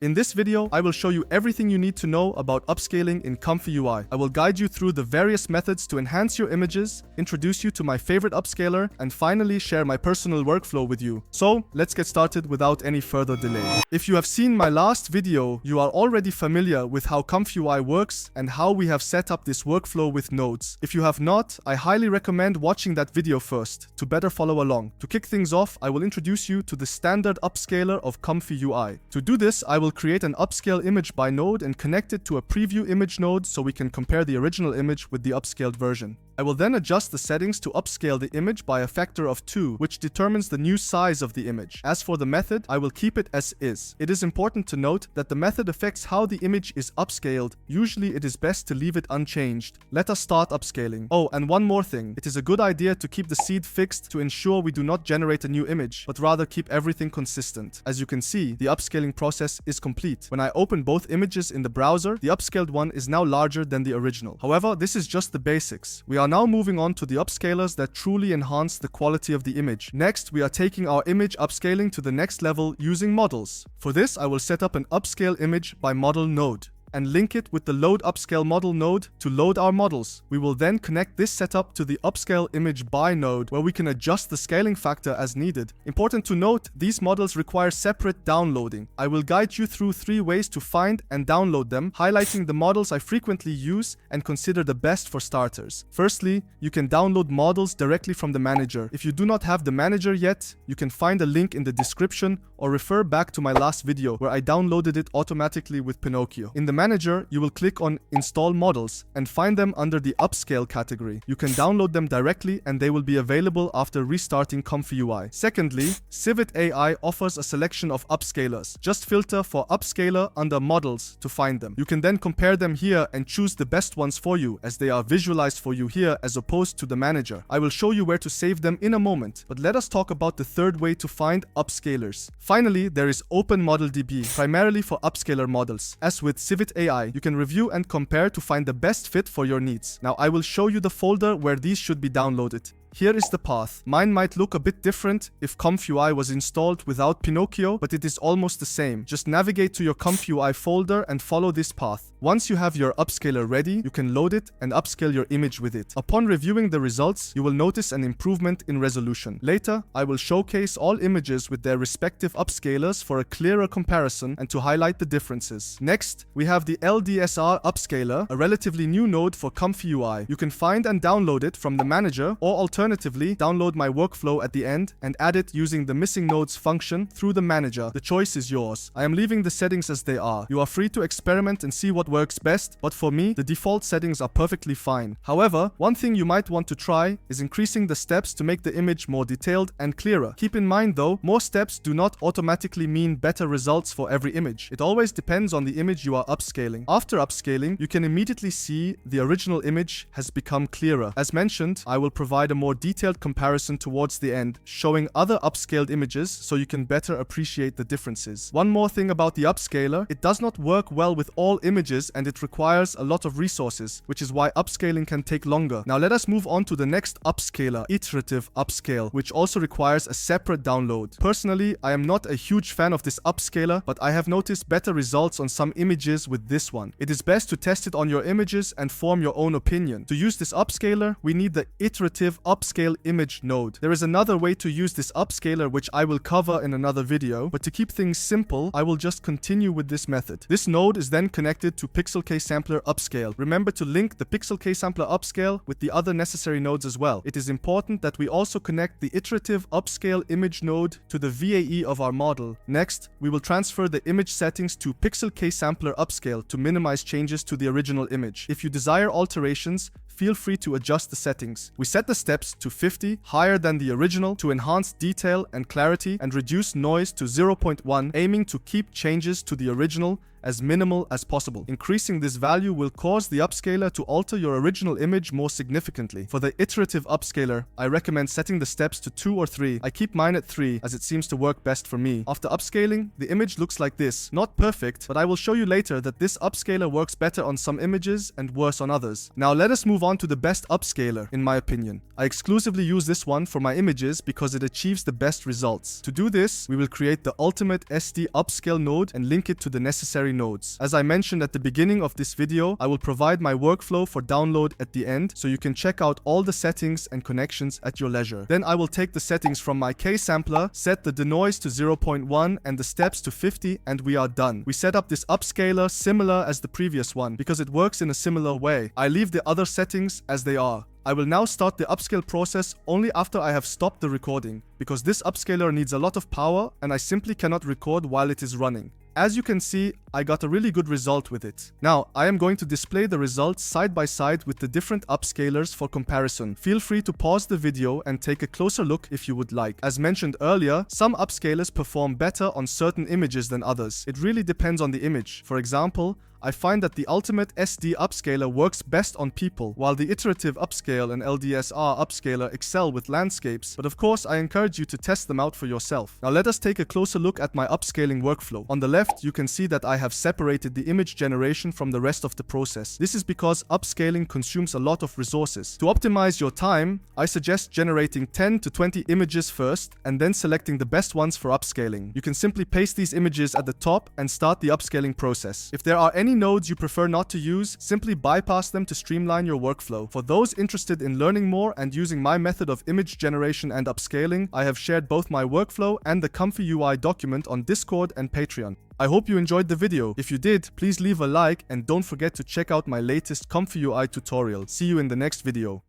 In this video, I will show you everything you need to know about upscaling in ComfyUI. I will guide you through the various methods to enhance your images, introduce you to my favorite upscaler, and finally share my personal workflow with you. So, let's get started without any further delay. If you have seen my last video, you are already familiar with how ComfyUI works and how we have set up this workflow with nodes. If you have not, I highly recommend watching that video first to better follow along. To kick things off, I will introduce you to the standard upscaler of ComfyUI. To do this, I will create an upscale image by node and connect it to a preview image node so we can compare the original image with the upscaled version. I will then adjust the settings to upscale the image by a factor of 2, which determines the new size of the image. As for the method, I will keep it as is. It is important to note that the method affects how the image is upscaled. Usually it is best to leave it unchanged. Let us start upscaling. Oh, and one more thing. It is a good idea to keep the seed fixed to ensure we do not generate a new image, but rather keep everything consistent. As you can see, the upscaling process is complete. When I open both images in the browser, the upscaled one is now larger than the original. However, this is just the basics. We are now moving on to the upscalers that truly enhance the quality of the image. Next, we are taking our image upscaling to the next level using models. For this, I will set up an upscale image by model node and link it with the load upscale model node to load our models. We will then connect this setup to the upscale image by node where we can adjust the scaling factor as needed. Important to note, these models require separate downloading. I will guide you through 3 ways to find and download them, highlighting the models I frequently use and consider the best for starters. Firstly, you can download models directly from the manager. If you do not have the manager yet, you can find a link in the description or refer back to my last video where I downloaded it automatically with Pinocchio. In the manager, you will click on Install Models and find them under the Upscale category. You can download them directly and they will be available after restarting ComfyUI. Secondly, Civit AI offers a selection of upscalers. Just filter for Upscaler under Models to find them. You can then compare them here and choose the best ones for you as they are visualized for you here as opposed to the manager. I will show you where to save them in a moment, but let us talk about the third way to find upscalers. Finally, there is OpenModelDB, primarily for upscaler models. As with Civit AI, you can review and compare to find the best fit for your needs. Now I will show you the folder where these should be downloaded. Here is the path. Mine might look a bit different if ComfyUI was installed without Pinocchio, but it is almost the same. Just navigate to your ComfyUI folder and follow this path. Once you have your upscaler ready, you can load it and upscale your image with it. Upon reviewing the results, you will notice an improvement in resolution. Later, I will showcase all images with their respective upscalers for a clearer comparison and to highlight the differences. Next, we have the LDSR Upscaler, a relatively new node for ComfyUI. You can find and download it from the manager or alternatively, download my workflow at the end and add it using the missing nodes function through the manager. The choice is yours. I am leaving the settings as they are. You are free to experiment and see what works best, but for me, the default settings are perfectly fine. However, one thing you might want to try is increasing the steps to make the image more detailed and clearer. Keep in mind though, more steps do not automatically mean better results for every image. It always depends on the image you are upscaling. After upscaling, you can immediately see the original image has become clearer. As mentioned, I will provide a more detailed comparison towards the end, showing other upscaled images so you can better appreciate the differences. One more thing about the upscaler, it does not work well with all images and it requires a lot of resources, which is why upscaling can take longer. Now let us move on to the next upscaler, Iterative Upscale, which also requires a separate download. Personally, I am not a huge fan of this upscaler, but I have noticed better results on some images with this one. It is best to test it on your images and form your own opinion. To use this upscaler, we need the Iterative Upscale image node. There is another way to use this upscaler which I will cover in another video, but to keep things simple, I will just continue with this method. This node is then connected to Pixel KSampler Upscale. Remember to link the Pixel KSampler Upscale with the other necessary nodes as well. It is important that we also connect the Iterative Upscale image node to the VAE of our model. Next, we will transfer the image settings to Pixel KSampler Upscale to minimize changes to the original image. If you desire alterations, feel free to adjust the settings. We set the steps to 50, higher than the original, to enhance detail and clarity and reduce noise to 0.1, aiming to keep changes to the original as minimal as possible. Increasing this value will cause the upscaler to alter your original image more significantly. For the iterative upscaler, I recommend setting the steps to 2 or 3. I keep mine at 3 as it seems to work best for me. After upscaling, the image looks like this. Not perfect, but I will show you later that this upscaler works better on some images and worse on others. Now let us move on to the best upscaler, in my opinion. I exclusively use this one for my images because it achieves the best results. To do this, we will create the ultimate SD Upscale node and link it to the necessary nodes. As I mentioned at the beginning of this video, I will provide my workflow for download at the end so you can check out all the settings and connections at your leisure. Then I will take the settings from my K-sampler, set the denoise to 0.1 and the steps to 50, and we are done. We set up this upscaler similar as the previous one because it works in a similar way. I leave the other settings as they are. I will now start the upscale process only after I have stopped the recording, because this upscaler needs a lot of power and I simply cannot record while it is running. As you can see, I got a really good result with it. Now, I am going to display the results side by side with the different upscalers for comparison. Feel free to pause the video and take a closer look if you would like. As mentioned earlier, some upscalers perform better on certain images than others. It really depends on the image. For example, I find that the ultimate SD Upscaler works best on people, while the Iterative Upscale and LDSR Upscaler excel with landscapes, but of course I encourage you to test them out for yourself. Now let us take a closer look at my upscaling workflow. On the left, you can see that I have separated the image generation from the rest of the process. This is because upscaling consumes a lot of resources. To optimize your time, I suggest generating 10 to 20 images first, and then selecting the best ones for upscaling. You can simply paste these images at the top and start the upscaling process. If there are any nodes you prefer not to use, simply bypass them to streamline your workflow. For those interested in learning more and using my method of image generation and upscaling, I have shared both my workflow and the ComfyUI document on Discord and Patreon. I hope you enjoyed the video. If you did, please leave a like and don't forget to check out my latest ComfyUI tutorial. See you in the next video.